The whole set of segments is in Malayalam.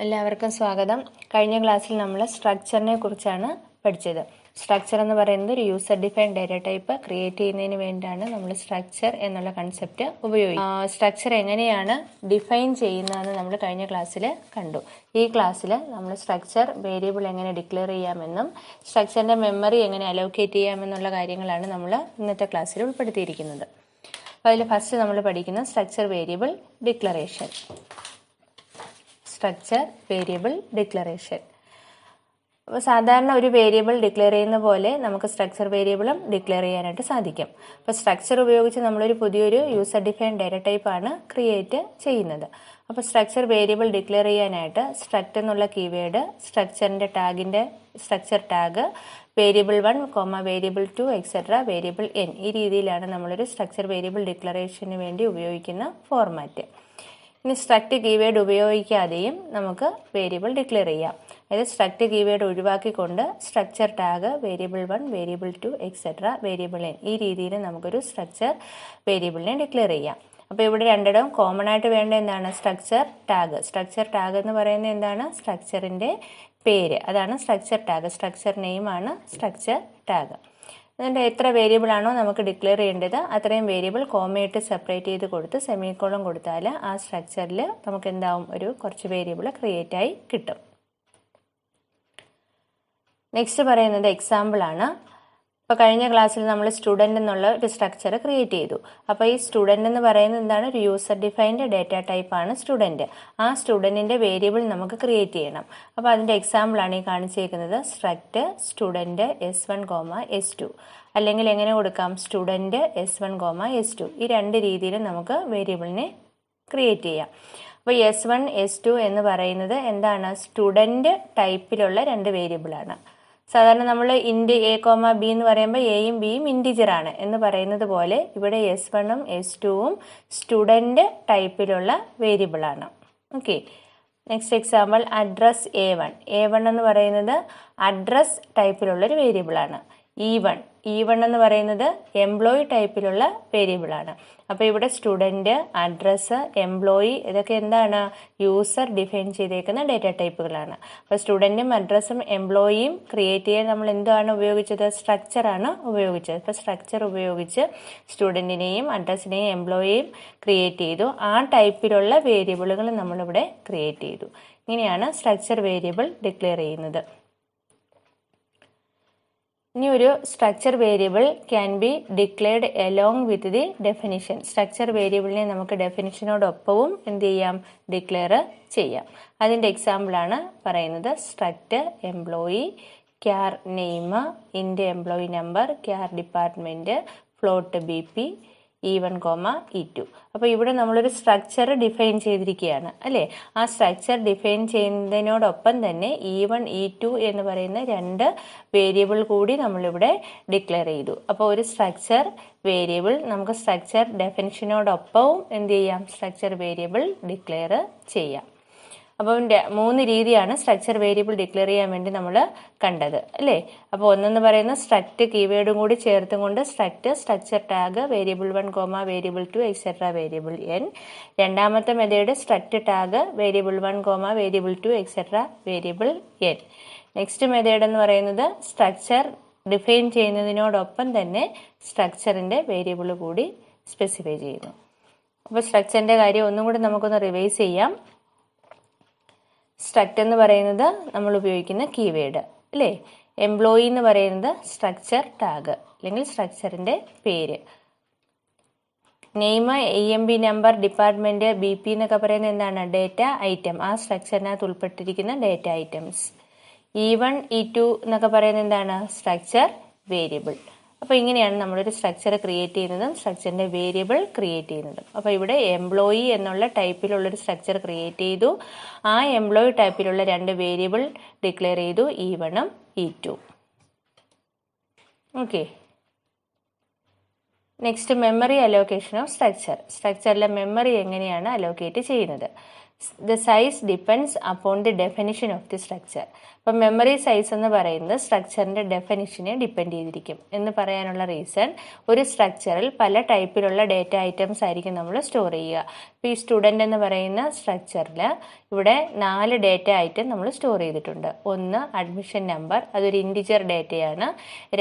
എല്ലാവർക്കും സ്വാഗതം. കഴിഞ്ഞ ക്ലാസ്സിൽ നമ്മൾ സ്ട്രക്ചറിനെ കുറിച്ചാണ് പഠിച്ചത്. സ്ട്രക്ചർ എന്ന് പറയുന്നത് ഒരു user defined data type create ചെയ്യുന്നതിന് വേണ്ടിയാണ് നമ്മൾ സ്ട്രക്ചർ എന്നുള്ള കൺസെപ്റ്റ് ഉപയോഗിക്കുന്നത്. സ്ട്രക്ചർ എങ്ങനെയാണ് ഡിഫൈൻ ചെയ്യുന്നതെന്ന് നമ്മൾ കഴിഞ്ഞ ക്ലാസ്സിൽ കണ്ടു. ഈ ക്ലാസ്സിൽ നമ്മൾ സ്ട്രക്ചർ വേരിയബിൾ എങ്ങനെ ഡിക്ലെയർ ചെയ്യാമെന്നും സ്ട്രക്ചറിൻ്റെ മെമ്മറി എങ്ങനെ അലോക്കേറ്റ് ചെയ്യാമെന്നുള്ള കാര്യങ്ങളാണ് നമ്മൾ ഇന്നത്തെ ക്ലാസ്സിൽ ഉൾപ്പെടുത്തിയിരിക്കുന്നത്. അപ്പോൾ അതിൽ ഫസ്റ്റ് നമ്മൾ പഠിക്കുന്ന structure variable declaration. Structure variable declaration. അപ്പോൾ സാധാരണ ഒരു വേരിയബിൾ ഡിക്ലെയർ ചെയ്യുന്ന പോലെ നമുക്ക് സ്ട്രക്ചർ വേരിയബിളും ഡിക്ലെയർ ചെയ്യാനായിട്ട് സാധിക്കും. അപ്പോൾ സ്ട്രക്ചർ ഉപയോഗിച്ച് നമ്മളൊരു പുതിയൊരു യൂസർ ഡിഫൈൻഡ് ഡാറ്റ ടൈപ്പാണ് ക്രിയേറ്റ് ചെയ്യുന്നത്. അപ്പോൾ സ്ട്രക്ചർ വേരിയബിൾ ഡിക്ലെയർ ചെയ്യാനായിട്ട് സ്ട്രക്ട് എന്നുള്ള കീവേഡ്, സ്ട്രക്ചറിൻ്റെ ടാഗിൻ്റെ structure tag, variable 1, variable 2, etcetera, variable n, ഈ രീതിയിലാണ് നമ്മളൊരു സ്ട്രക്ചർ വേരിയബിൾ ഡിക്ലറേഷന് വേണ്ടി ഉപയോഗിക്കുന്ന ഫോർമാറ്റ്. ഇനി സ്ട്രക്ട് കീവേഡ് ഉപയോഗിക്കാതെയും നമുക്ക് വേരിയബിൾ ഡിക്ലെയർ ചെയ്യാം. അതായത് സ്ട്രക്ട് കീവേഡ് ഒഴിവാക്കിക്കൊണ്ട് structure tag, variable 1, variable 2, etcetera, variable n, ഈ രീതിയിൽ നമുക്കൊരു സ്ട്രക്ചർ വേരിയബിളിനെ ഡിക്ലെയർ ചെയ്യാം. അപ്പോൾ ഇവിടെ രണ്ടിടവും കോമൺ ആയിട്ട് വേണ്ട എന്താണ്? Structure tag. സ്ട്രക്ചർ ടാഗ് എന്ന് പറയുന്നത് എന്താണ്? സ്ട്രക്ചറിൻ്റെ പേര്, അതാണ് സ്ട്രക്ചർ ടാഗ്. സ്ട്രക്ചർ നെയിമാണ് സ്ട്രക്ചർ ടാഗ്. അതിൻ്റെ എത്ര വേരിയബിൾ ആണോ നമുക്ക് ഡിക്ലെയർ ചെയ്യേണ്ടത് അത്രയും വേരിയബിൾ കോമയിട്ട് സെപ്പറേറ്റ് ചെയ്ത് കൊടുത്ത് സെമിക്കോളം കൊടുത്താൽ ആ സ്ട്രക്ചറിൽ നമുക്ക് എന്താവും? ഒരു കുറച്ച് വേരിയബിൾ ക്രിയേറ്റ് ആയി കിട്ടും. നെക്സ്റ്റ് പറയുന്നത് എക്സാമ്പിൾ ആണ്. ഇപ്പോൾ കഴിഞ്ഞ ക്ലാസ്സിൽ നമ്മൾ സ്റ്റുഡൻ്റ് എന്നുള്ള ഒരു സ്ട്രക്ചർ ക്രിയേറ്റ് ചെയ്തു. അപ്പോൾ ഈ സ്റ്റുഡൻ്റ് എന്ന് പറയുന്നത് എന്താണ്? ഒരു യൂസർ ഡിഫൈൻഡ് ഡാറ്റ ടൈപ്പാണ് സ്റ്റുഡൻറ്റ്. ആ സ്റ്റുഡൻറ്റിൻ്റെ വേരിയബിൾ നമുക്ക് ക്രിയേറ്റ് ചെയ്യണം. അപ്പോൾ അതിൻ്റെ എക്സാമ്പിളാണ് ഈ കാണിച്ചേക്കുന്നത്. സ്ട്രക്ട് സ്റ്റുഡൻറ്റ് S1, S2, അല്ലെങ്കിൽ എങ്ങനെ കൊടുക്കാം? Student S1, S2. ഈ രണ്ട് രീതിയിൽ നമുക്ക് വേരിയബിളിനെ ക്രിയേറ്റ് ചെയ്യാം. അപ്പോൾ S1, S2 എന്ന് പറയുന്നത് എന്താണ്? സ്റ്റുഡൻറ്റ് ടൈപ്പിലുള്ള രണ്ട് വേരിയബിളാണ്. സാധാരണ നമ്മൾ ഇൻഡ് A, B എന്ന് പറയുമ്പോൾ എയും ബിയും ഇൻറ്റിജറാണ് എന്ന് പറയുന്നത് പോലെ ഇവിടെ S1ഉം S2ഉം സ്റ്റുഡൻറ്റ് ടൈപ്പിലുള്ള വേരിയബിളാണ്. Okay. Next example address A1. A1 എന്ന് പറയുന്നത് അഡ്രസ് ടൈപ്പിലുള്ളൊരു വേരിയബിളാണ്. E1 എന്ന് പറയുന്നത് എംപ്ലോയി ടൈപ്പിലുള്ള വേരിയബിളാണ്. അപ്പോൾ ഇവിടെ സ്റ്റുഡൻറ്റ്, അഡ്രസ്സ്, എംപ്ലോയി, ഇതൊക്കെ എന്താണ്? യൂസർ ഡിഫൈൻ ചെയ്തേക്കുന്ന ഡാറ്റ ടൈപ്പുകളാണ്. അപ്പോൾ സ്റ്റുഡൻറ്റും അഡ്രസ്സും എംപ്ലോയിയും ക്രിയേറ്റ് ചെയ്യാൻ നമ്മൾ എന്താണ് ഉപയോഗിച്ചത്? സ്ട്രക്ചറാണ് ഉപയോഗിച്ചത്. അപ്പോൾ സ്ട്രക്ചർ ഉപയോഗിച്ച് സ്റ്റുഡൻറ്റിനെയും അഡ്രസ്സിനെയും എംപ്ലോയിയും ക്രിയേറ്റ് ചെയ്തു. ആ ടൈപ്പിലുള്ള വേരിയബിളുകൾ നമ്മളിവിടെ ക്രിയേറ്റ് ചെയ്തു. ഇങ്ങനെയാണ് സ്ട്രക്ചർ വേരിയബിൾ ഡിക്ലെയർ ചെയ്യുന്നത്. ഇനി ഒരു structure variable can be declared along with the definition. Structure വേരിയബിളിനെ നമുക്ക് ഡെഫിനിഷനോടൊപ്പവും എന്ത് ചെയ്യാം? ഡിക്ലെയർ ചെയ്യാം. അതിൻ്റെ എക്സാമ്പിളാണ് പറയുന്നത്. സ്ട്രക്ട് എംപ്ലോയി, ക്യാർ നെയിം, ഇൻഡ് employee number, ക്യാർ department, float BP, E1, E2. അപ്പോൾ ഇവിടെ നമ്മളൊരു സ്ട്രക്ചർ ഡിഫൈൻ ചെയ്തിരിക്കുകയാണ് അല്ലേ? ആ സ്ട്രക്ചർ ഡിഫൈൻ ചെയ്യുന്നതിനോടൊപ്പം തന്നെ E1, E2 എന്ന് പറയുന്ന രണ്ട് വേരിയബിൾ കൂടി നമ്മളിവിടെ ഡിക്ലെയർ ചെയ്തു. അപ്പോൾ ഒരു സ്ട്രക്ചർ വേരിയബിൾ നമുക്ക് സ്ട്രക്ചർ ഡെഫിനിഷനോടൊപ്പവും എന്ത് ചെയ്യാം? സ്ട്രക്ചർ വേരിയബിൾ ഡിക്ലെയർ ചെയ്യാം. അപ്പം 3 രീതിയാണ് സ്ട്രക്ചർ വേരിയബിൾ ഡിക്ലെയർ ചെയ്യാൻ വേണ്ടി നമ്മൾ കണ്ടത് അല്ലേ? അപ്പോൾ ഒന്നെന്ന് പറയുന്നത് സ്ട്രക്ട് കീവേഡും കൂടി ചേർത്തും കൊണ്ട് structure tag, variable 1, variable 2, etcetera, variable n. രണ്ടാമത്തെ method struct tag, variable 1, variable 2, etcetera, variable n. Next method എന്ന് പറയുന്നത് സ്ട്രക്ചർ ഡിഫൈൻ ചെയ്യുന്നതിനോടൊപ്പം തന്നെ സ്ട്രക്ചറിൻ്റെ വേരിയബിൾ കൂടി സ്പെസിഫൈ ചെയ്യുന്നു. അപ്പോൾ സ്ട്രക്ചറിൻ്റെ കാര്യം ഒന്നും കൂടി നമുക്കൊന്ന് റിവൈസ് ചെയ്യാം. സ്ട്രക്ട് എന്ന് പറയുന്നത് നമ്മൾ ഉപയോഗിക്കുന്ന കീവേഡ് അല്ലേ? എംപ്ലോയി എന്ന് പറയുന്നത് സ്ട്രക്ചർ ടാഗ് അല്ലെങ്കിൽ സ്ട്രക്ചറിൻ്റെ പേര്. Name, EMB number, department, BP എന്നൊക്കെ പറയുന്നത് എന്താണ്? Data item. ആ സ്ട്രക്ചറിനകത്ത് ഉൾപ്പെട്ടിരിക്കുന്ന ഡേറ്റ ഐറ്റംസ്. E1, E2 എന്നൊക്കെ പറയുന്നത് എന്താണ്? Structure variable. അപ്പോൾ ഇങ്ങനെയാണ് നമ്മളൊരു സ്ട്രക്ചർ ക്രിയേറ്റ് ചെയ്യുന്നതും സ്ട്രക്ചറിൻ്റെ വേരിയബിൾ ക്രിയേറ്റ് ചെയ്യുന്നതും. അപ്പോൾ ഇവിടെ എംപ്ലോയി എന്നുള്ള ടൈപ്പിലുള്ളൊരു സ്ട്രക്ചർ ക്രിയേറ്റ് ചെയ്തു. ആ എംപ്ലോയി ടൈപ്പിലുള്ള രണ്ട് വേരിയബിൾ ഡിക്ലെയർ ചെയ്തു, E1ഉം E2. Okay. Next memory allocation of structure. സ്ട്രക്ചറിലെ മെമ്മറി എങ്ങനെയാണ് അലോക്കേറ്റ് ചെയ്യുന്നത്? The size depends upon the definition of the structure. അപ്പം മെമ്മറി സൈസ് എന്ന് പറയുന്നത് സ്ട്രക്ചറിന്റെ ഡെഫിനിഷനെ ഡിപ്പെൻഡ് ചെയ്തിരിക്കും എന്ന് പറയാനുള്ള റീസൺ, ഒരു സ്ട്രക്ചറിൽ പല ടൈപ്പിലുള്ള ഡേറ്റ ഐറ്റംസ് ആയിരിക്കും നമ്മൾ സ്റ്റോർ ചെയ്യുക. ഇപ്പോൾ ഈ സ്റ്റുഡൻ്റ് എന്ന് പറയുന്ന സ്ട്രക്ചറിൽ ഇവിടെ 4 ഡേറ്റ ഐറ്റം നമ്മൾ സ്റ്റോർ ചെയ്തിട്ടുണ്ട്. 1 അഡ്മിഷൻ നമ്പർ, അതൊരു ഇൻറ്റിജർ ഡേറ്റയാണ്.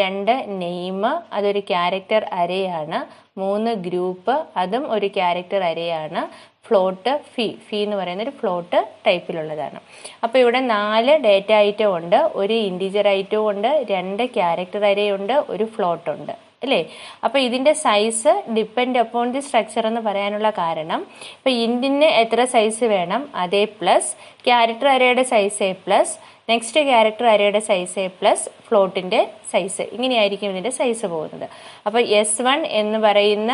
2 നെയിം, അതൊരു ക്യാരക്ടർ അരേയാണ്. 3 ഗ്രൂപ്പ്, അതും ഒരു ക്യാരക്ടർ അരേയാണ്. ഫ്ലോട്ട് ഫീ എന്ന് പറയുന്ന ഒരു ഫ്ലോട്ട് ടൈപ്പിലുള്ളതാണ്. അപ്പോൾ ഇവിടെ 4 ഡേറ്റ ഐറ്റം ഉണ്ട്, ഒരു ഇൻറ്റിജർ ഐറ്റവും ഉണ്ട്, 2 ക്യാരക്ടർ അരേ ഉണ്ട്, ഒരു ഫ്ലോട്ട് ഉണ്ട് അല്ലേ. അപ്പോൾ ഇതിന്റെ size depend upon the structure എന്ന് പറയാനുള്ള കാരണം, ഇപ്പോൾ ഇൻറ്റിന് എത്ര സൈസ് വേണം അതേ പ്ലസ് ക്യാരക്ടർ അരയുടെ size a plus next character അരയുടെ സൈസ് എ പ്ലസ് ഫ്ലോട്ടിന്റെ സൈസ്, ഇങ്ങനെയായിരിക്കും ഇതിന്റെ സൈസ് പോകുന്നത്. അപ്പോൾ S1 എന്ന് പറയുന്ന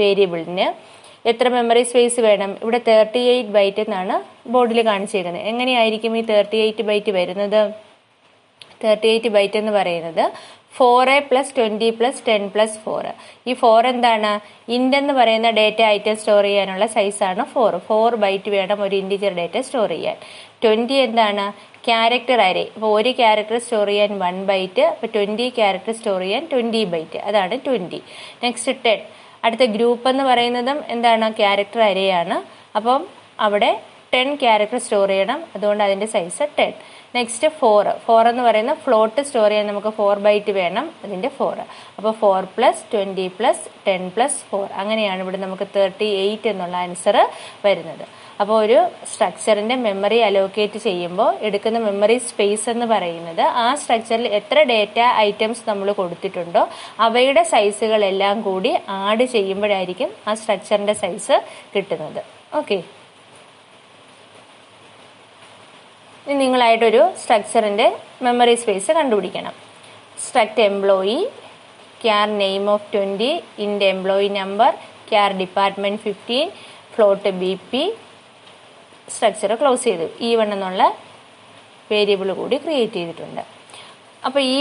വേരിയബിളിന് എത്ര മെമ്മറി സ്പേസ് വേണം? ഇവിടെ 38 ബൈറ്റ് എന്നാണ് ബോർഡിൽ കാണിച്ചിരിക്കുന്നത്. എങ്ങനെയായിരിക്കും ഈ 38 ബൈറ്റ് വരുന്നത്? 38 ബൈറ്റ് എന്ന് പറയുന്നത് 4a + 20 + 10 + 4. ഈ 4 എന്താണ്? ഇൻറ്റ് എന്ന് പറയുന്ന ഡേറ്റ ഐറ്റം സ്റ്റോർ ചെയ്യാനുള്ള സൈസാണ് 4 ബൈറ്റ് വേണം ഒരു ഇൻറ്റിജർ ഡേറ്റ സ്റ്റോർ ചെയ്യാൻ. 20 എന്താണ്? ക്യാരക്ടർ അരേ. അപ്പോൾ ഒരു ക്യാരക്ടർ സ്റ്റോർ ചെയ്യാൻ 1 ബൈറ്റ്, അപ്പോൾ 20 ക്യാരക്ടർ സ്റ്റോർ ചെയ്യാൻ 20 ബൈറ്റ്, അതാണ് 20. നെക്സ്റ്റ് 10. അടുത്ത ഗ്രൂപ്പ് എന്ന് പറയുന്നതും എന്താണ്? ക്യാരക്ടർ അരേയാണ്. അപ്പം അവിടെ 10 ക്യാരക്ടർ സ്റ്റോർ ചെയ്യണം, അതുകൊണ്ട് അതിന്റെ സൈസ് 10. നെക്സ്റ്റ് 4 എന്ന് പറയുന്ന ഫ്ലോട്ട് സ്റ്റോർ ചെയ്യാൻ നമുക്ക് 4 ബൈറ്റ് വേണം, അതിന്റെ 4. അപ്പോൾ 4 + 20 + 10 + 4, അങ്ങനെയാണ് ഇവിടെ നമുക്ക് 38 എന്നുള്ള ആൻസർ വരുന്നത്. അപ്പോൾ ഒരു സ്ട്രക്ചറിന്റെ മെമ്മറി അലോക്കേറ്റ് ചെയ്യുമ്പോൾ എടുക്കുന്ന മെമ്മറി സ്പേസ് എന്ന് പറയുന്നത് ആ സ്ട്രക്ചറിൽ എത്ര ഡേറ്റ ഐറ്റംസ് നമ്മൾ കൊടുത്തിട്ടുണ്ടോ അവയുടെ സൈസുകളെല്ലാം കൂടി ആഡ് ചെയ്യുമ്പോഴായിരിക്കും ആ സ്ട്രക്ചറിന്റെ സൈസ് കിട്ടുന്നത്. ഓക്കെ, ഇനി നിങ്ങളായിട്ടൊരു സ്ട്രക്ചറിന്റെ മെമ്മറി സ്പേസ് കണ്ടുപിടിക്കണം. Struct employee, char name of 20, int employee number, char department 15, float BP. Structure close ചെയ്തു. E1 എന്നുള്ള വേരിയബിൾ കൂടി ക്രിയേറ്റ് ചെയ്തിട്ടുണ്ട്. അപ്പോൾ ഈ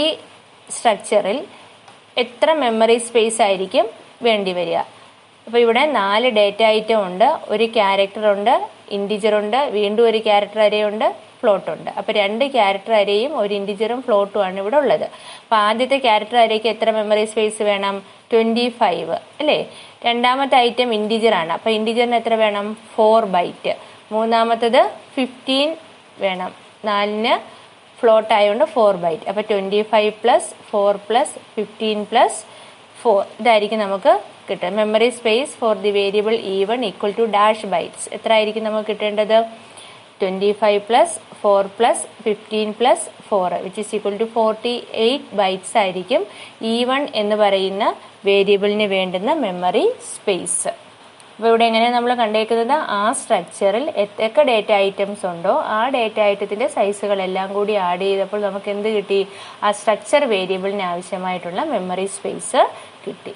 സ്ട്രക്ചറിൽ എത്ര മെമ്മറി സ്പേസ് ആയിരിക്കും വേണ്ടി വരിക? അപ്പോൾ ഇവിടെ 4 ഡേറ്റ ഐറ്റം ഉണ്ട്, ഒരു ക്യാരക്ടർ ഉണ്ട്, ഇൻറ്റിജർ ഉണ്ട്, വീണ്ടും ഒരു ക്യാരക്ടർ അരേ ഉണ്ട്, ഫ്ലോട്ട് ഉണ്ട്. അപ്പോൾ 2 ക്യാരക്ടർ അരേയും ഒരു ഇൻറ്റിജറും ഫ്ലോട്ടും ആണ് ഇവിടെ ഉള്ളത്. അപ്പോൾ ആദ്യത്തെ ക്യാരക്ടർ അരേക്ക് എത്ര മെമ്മറി സ്പേസ് വേണം? 25 അല്ലേ. രണ്ടാമത്തെ ഐറ്റം ഇൻറ്റിജർ ആണ്, അപ്പോൾ ഇൻറ്റിജറിന് എത്ര വേണം? 4 ബൈറ്റ്. മൂന്നാമത്തത് 15 വേണം, 4ന് ഫ്ലോട്ട് ആയതുകൊണ്ട് 4 ബൈറ്റ്. അപ്പോൾ 25 + 4 + 15 + 4, ഇതായിരിക്കും നമുക്ക് കിട്ടുക. Memory space for the variable E1 = dash bytes. എത്ര ആയിരിക്കും നമുക്ക് കിട്ടേണ്ടത്? 25 + 4 + 15 + 4 which is equal to 48 bytes ആയിരിക്കും E1 എന്ന് പറയുന്ന വേരിയബിളിന് വേണ്ടുന്ന മെമ്മറി സ്പേസ്. അപ്പോൾ ഇവിടെ എങ്ങനെയാണ് നമ്മൾ കണ്ടേക്കുന്നത്? ആ സ്ട്രക്ചറിൽ എത്രയൊക്കെ ഡേറ്റ ഐറ്റംസ് ഉണ്ടോ ആ ഡേറ്റ ഐറ്റത്തിന്റെ സൈസുകളെല്ലാം കൂടി ആഡ് ചെയ്തപ്പോൾ നമുക്ക് എന്ത് കിട്ടി? ആ സ്ട്രക്ചർ വേരിയബിളിന് ആവശ്യമായിട്ടുള്ള മെമ്മറി സ്പേസ് കിട്ടി.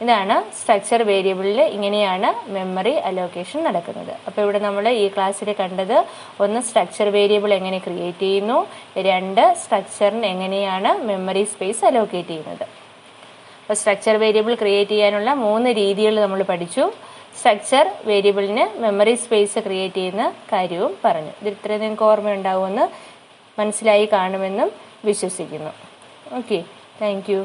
ഇതാണ് സ്ട്രക്ചർ വേരിയബിളിൽ ഇങ്ങനെയാണ് മെമ്മറി അലോക്കേഷൻ നടക്കുന്നത്. അപ്പോൾ ഇവിടെ നമ്മൾ ഈ ക്ലാസ്സിൽ കണ്ടത്, 1 സ്ട്രക്ചർ വേരിയബിൾ എങ്ങനെ ക്രിയേറ്റ് ചെയ്യുന്നു, 2 സ്ട്രക്ചറിന് എങ്ങനെയാണ് മെമ്മറി സ്പേസ് അലോക്കേറ്റ് ചെയ്യുന്നത്. അപ്പോൾ സ്ട്രക്ചർ വേരിയബിൾ ക്രിയേറ്റ് ചെയ്യാനുള്ള 3 രീതികൾ നമ്മൾ പഠിച്ചു. സ്ട്രക്ചർ വേരിയബിളിന് മെമ്മറി സ്പേസ് ക്രിയേറ്റ് ചെയ്യുന്ന കാര്യവും പറഞ്ഞു. ഇത് ഇത്രയും നിങ്ങൾക്ക് ഓർമ്മയുണ്ടാവുമെന്ന് മനസ്സിലായി കാണുമെന്നും വിശ്വസിക്കുന്നു. Okay, thank you.